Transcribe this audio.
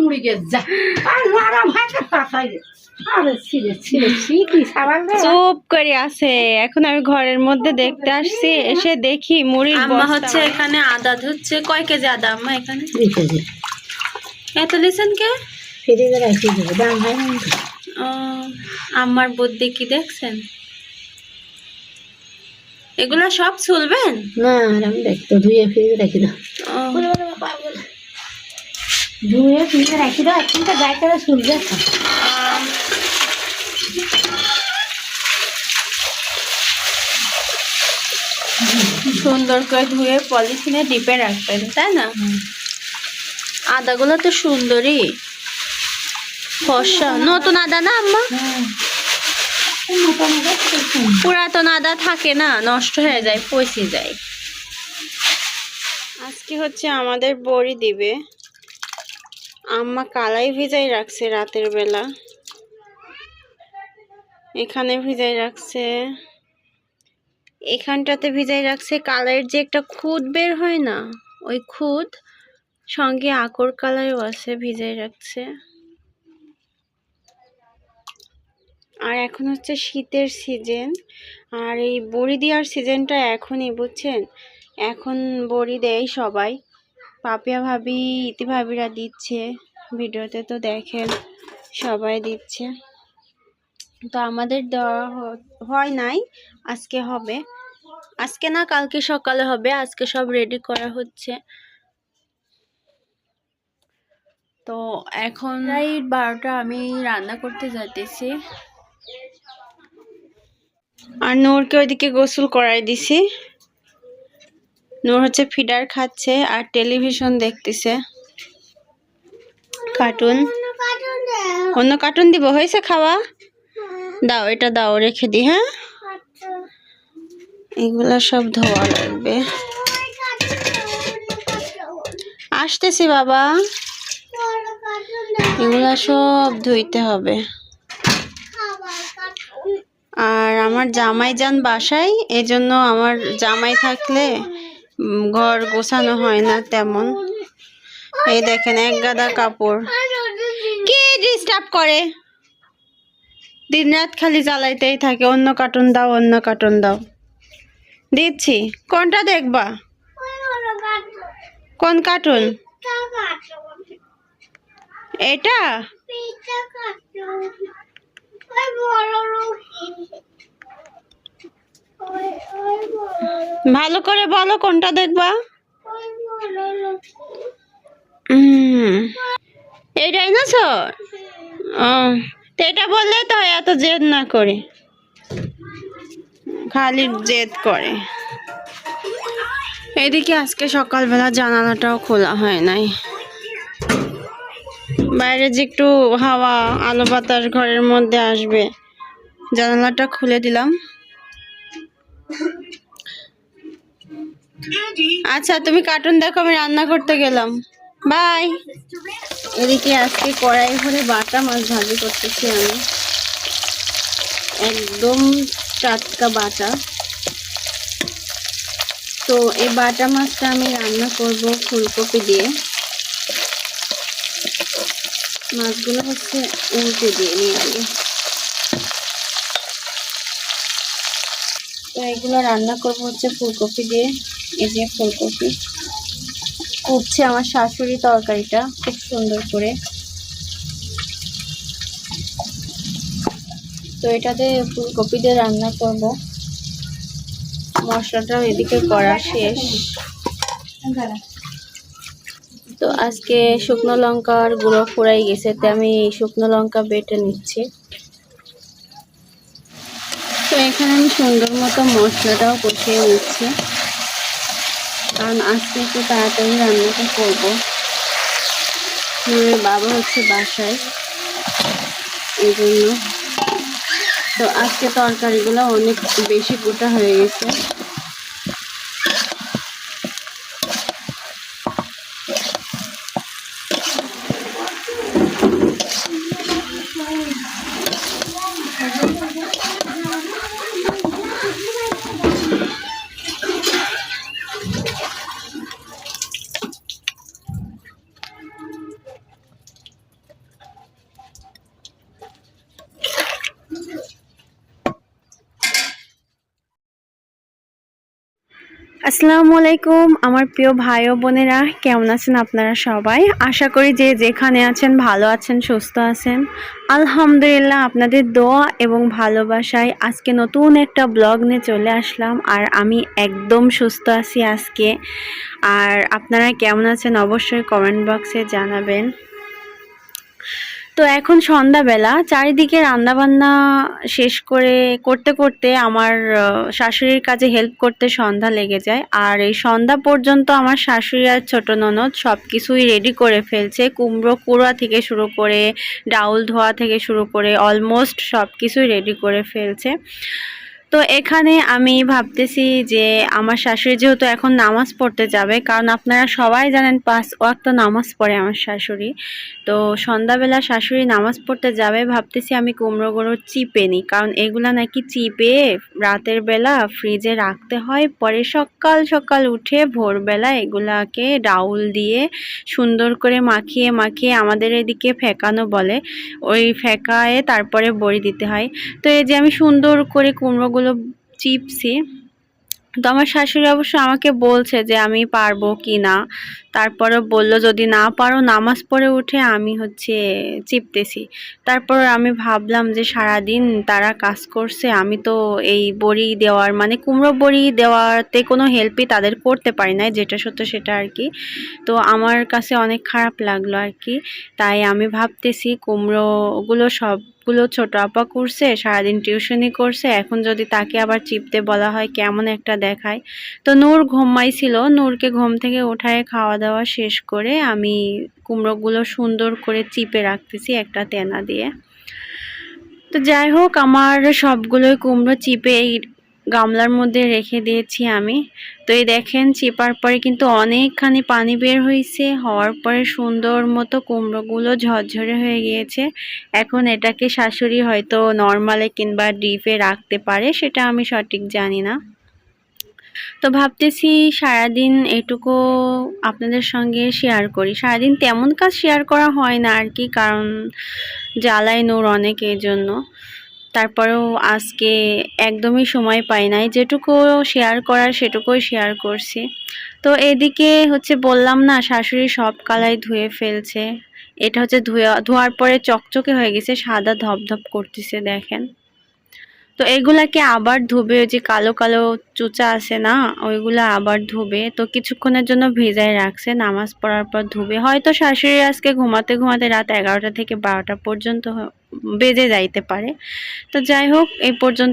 মুড়ি গে যা আর নরম হাতে পাতাই আরে ছিড়ে ছিড়ে কি সাবান রে চুপ করে আছে। এখন আমি ঘরের মধ্যে দেখতে আসছি, এসে দেখি মুড়ির আম্মা বস্তা। হচ্ছে এখানে আদা ধুচ্ছে। কয় কেজি আদা আম্মা এখানে? 2 কেজি এত লিছেন কে? ফ্রিজে রাখি দেব দাম হয় না ও, আমার বুদ্ধি কি দেখছেন? এগুলা সব চুলবেন? না আমি দেখতো ধুয়ে ফ্রিজে রাখি দাও ও, ধুয়ে ফ্রিজে রাখি দাও এখন তো গায়ে করে শুলবে সুন্দর করে ধুয়ে পলিথিনে ডিপে রাখবেন, তাই না? আদাগুলো তো সুন্দরই ফর্সা। নতুন আদা না আম্মা? পুরাতন আদা থাকে না, নষ্ট হয়ে যায়, পচে যায়। আজকে হচ্ছে আমাদের বড়ি দিবে। আম্মা কালাই ভিজাই রাখছে রাতের বেলা, এখানে ভিজাই রাখছে, এখানটাতে ভিজাই রাখছে। কালাইয়ের যে একটা খুদ বের হয় না, ওই খুদ সঙ্গে আকর কালাইও আছে, ভিজাই রাখছে। আর এখন হচ্ছে শীতের সিজন, আর এই বড়ি দেওয়ার সিজনটা এখনই, বুঝছেন? এখন বড়ি দেয় সবাই, পাপিয়া ভাবি, ইতি ভাবিরা দিচ্ছে, ভিডিওতে তো দেখেন সবাই দিচ্ছে। তো আমাদের দেওয়া হয় নাই, আজকে হবে। আজকে না কালকে সকালে হবে, আজকে সব রেডি করা হচ্ছে। তো এখন প্রায় 12টা, আমি রান্না করতে যাইতেছি। আর নূরকে ওইদিকে গোসল করাই দিছি। নূর হচ্ছে ফিডার খাচ্ছে আর টেলিভিশন দেখতেছে, কার্টুন। অন্য কার্টুন দিব, হয়েছে খাওয়া? দাও, এটা দাও, রেখে দি। হ্যাঁ, এগুলা সব ধোয়া লাগবে। আসতেছি বাবা, এগুলা সব ধুইতে হবে। আর আমার জামাই যান বাসায়, এজন্য আমার জামাই থাকলে ঘর গোছানো হয় না তেমন। এই দেখেন এক গাদা কাপড়, কি ডিস্টার্ব করে, দিন রাত খালি জ্বালাইতেই থাকে। অন্য কার্টুন দাও, অন্য কার্টুন দাও। দিচ্ছি, কোনটা দেখবা? কোন কার্টুন? এটা ভালো করে বলো, কোনটা দেখবা? এই ডাইনোসর? ও, তো এটা বললে তো এত জেদ না করে, খালি জেদ করে। এদিকে আজকে সকালবেলা জানালাটাও খোলা হয় নাই, বাইরে যে একটু হাওয়া আলো বাতাস ঘরের মধ্যে আসবে, জানালাটা খুলে দিলাম। আচ্ছা, তুমি কার্টুন দেখো, আমি রান্না করতে গেলাম, বাই। এদিকে আজকে কড়াই ভরে বাটা মাছ ভাজি করতেছি আমি, একদম টাটকা বাটা। তো এই বাটা মাছটা আমি রান্না করব ফুলকপি দিয়ে। মাছগুলো হচ্ছে উল্টে দিয়ে নিয়ে আগে, তো এগুলো রান্না করব হচ্ছে ফুলকপি দিয়ে। এই যে ফুলকপি কুটছে আমার শাশুড়ি তরকারিটা খুব সুন্দর করে। তো এটাতে ফুলকপি দিয়ে রান্না করব। মশলাটা এদিকে করা শেষ। তো আজকে শুকনো লঙ্কার গুঁড়ো ফুরাই গেছে, তো আমি শুকনো লঙ্কা বেটে নিচ্ছি। তো এখানে আমি সুন্দর মতো মশলাটাও কষিয়ে নিচ্ছি, কারণ আজকে একটু তাড়াতাড়ি রান্নাটা করবো। বাবা হচ্ছে বাসায়, এই জন্য। তো আজকে তরকারিগুলো অনেক বেশি গোটা হয়ে গেছে। আসসালামু আলাইকুম আমার প্রিয় ভাই ও বোনেরা, কেমন আছেন আপনারা সবাই? আশা করি যে যেখানে আছেন ভালো আছেন, সুস্থ আছেন। আলহামদুলিল্লাহ, আপনাদের দোয়া এবং ভালোবাসায় আজকে নতুন একটা ব্লগ নিয়ে চলে আসলাম। আর আমি একদম সুস্থ আছি আজকে। আর আপনারা কেমন আছেন অবশ্যই কমেন্ট বক্সে জানাবেন। তো এখন সন্ধ্যাবেলা, চারিদিকে রান্নাবান্না শেষ করতে করতে আমার শাশুড়ির কাজে হেল্প করতে সন্ধ্যা লেগে যায়। আর এই সন্ধ্যা পর্যন্ত আমার শাশুড়ি আর ছোট ননদ সব কিছুই রেডি করে ফেলছে। কুমড়ো কুড়া থেকে শুরু করে ডাউল ধোয়া থেকে শুরু করে অলমোস্ট সব কিছুই রেডি করে ফেলছে। তো এখানে আমি ভাবতেছি যে আমার শাশুড়ি যেহেতু এখন নামাজ পড়তে যাবে, কারণ আপনারা সবাই জানেন 5 ওয়াক্ত নামাজ পড়ে আমার শাশুড়ি। তো সন্ধ্যাবেলা শাশুড়ি নামাজ পড়তে যাবে, ভাবতেছি আমি কুমড়োগুলো চিপে নিই, কারণ এগুলা নাকি চিপে রাতের বেলা ফ্রিজে রাখতে হয়, পরে সকাল সকাল উঠে ভোরবেলা এগুলাকে ডাউল দিয়ে সুন্দর করে মাখিয়ে মাখিয়ে, আমাদের এদিকে ফেকানো বলে, ওই ফেকায়ে তারপরে বড়ি দিতে হয়। তো এই যে আমি সুন্দর করে কুমড়োগুলো চিপছি। তো আমার শাশুড়ি অবশ্য আমাকে বলছে যে আমি পারবো কি না, তারপরে বললো যদি না পারো নামাজ পড়ে উঠে আমি চিপতেছি। তারপর আমি ভাবলাম যে সারাদিন তারা কাজ করছে, আমি তো এই বড়ি দেওয়ার মানে কুমড়ো বড়ি দেওয়াতে কোনো হেল্পই তাদের করতে পারি না, যেটা সত্য সেটা আর কি। তো আমার কাছে অনেক খারাপ লাগলো আর কি। তাই আমি ভাবতেছি কুমড়োগুলো সবগুলো ছোট আপা করছে, সারাদিন টিউশনি করছে, এখন যদি তাকে আবার চিপতে বলা হয় কেমন একটা দেখায়। তো নূর ঘুমাইছিল, নূরকে ঘুম থেকে উঠায় খাওয়া দাওয়া শেষ করে আমি কুমড়োগুলো সুন্দর করে চিপে রাখতেছি একটা তেনা দিয়ে। তো যাই হোক, আমার সবগুলোই কুমড়ো চিপে এই গামলার মধ্যে রেখে দিয়েছি আমি। তো এই দেখেন, চিপার পরে কিন্তু অনেকখানি পানি বের হয়েছে, হওয়ার পরে সুন্দর মতো কুমড়োগুলো ঝরঝরে হয়ে গিয়েছে। এখন এটাকে শাশুড়ি হয়তো নর্মালে কিংবা ডিপে রাখতে পারে, সেটা আমি সঠিক জানি না। তো ভাবতেছি সারাদিন এটুকু আপনাদের সঙ্গে শেয়ার করি। সারাদিন তেমন কাজ শেয়ার করা হয় না আর কি, কারণ জ্বালায় নূর অনেক, এই জন্য। তারপরেও আজকে একদমই সময় পাই নাই, যেটুকু শেয়ার করার সেটুকুই শেয়ার করছি। তো এদিকে বললাম না, শাশুড়ি সব কালাই ধুয়ে ফেলছে। এটা ধোয়ার পরে চকচকে হয়ে গেছে, সাদা ধপধপ করতেছে দেখেন। তো এগুলাকে আবার ধুবে, ওই যে কালো কালো চুচা আছে না, ওইগুলা আবার ধুবে। তো কিছুক্ষণের জন্য ভেজায় রাখছে, নামাজ পড়ার পর ধুবে। হয়তো শাশুড়ি আজকে ঘুমাতে ঘুমাতে রাত 11টা থেকে 12টা পর্যন্ত বেজে যাইতে পারে। তো যাই হোক, এই পর্যন্ত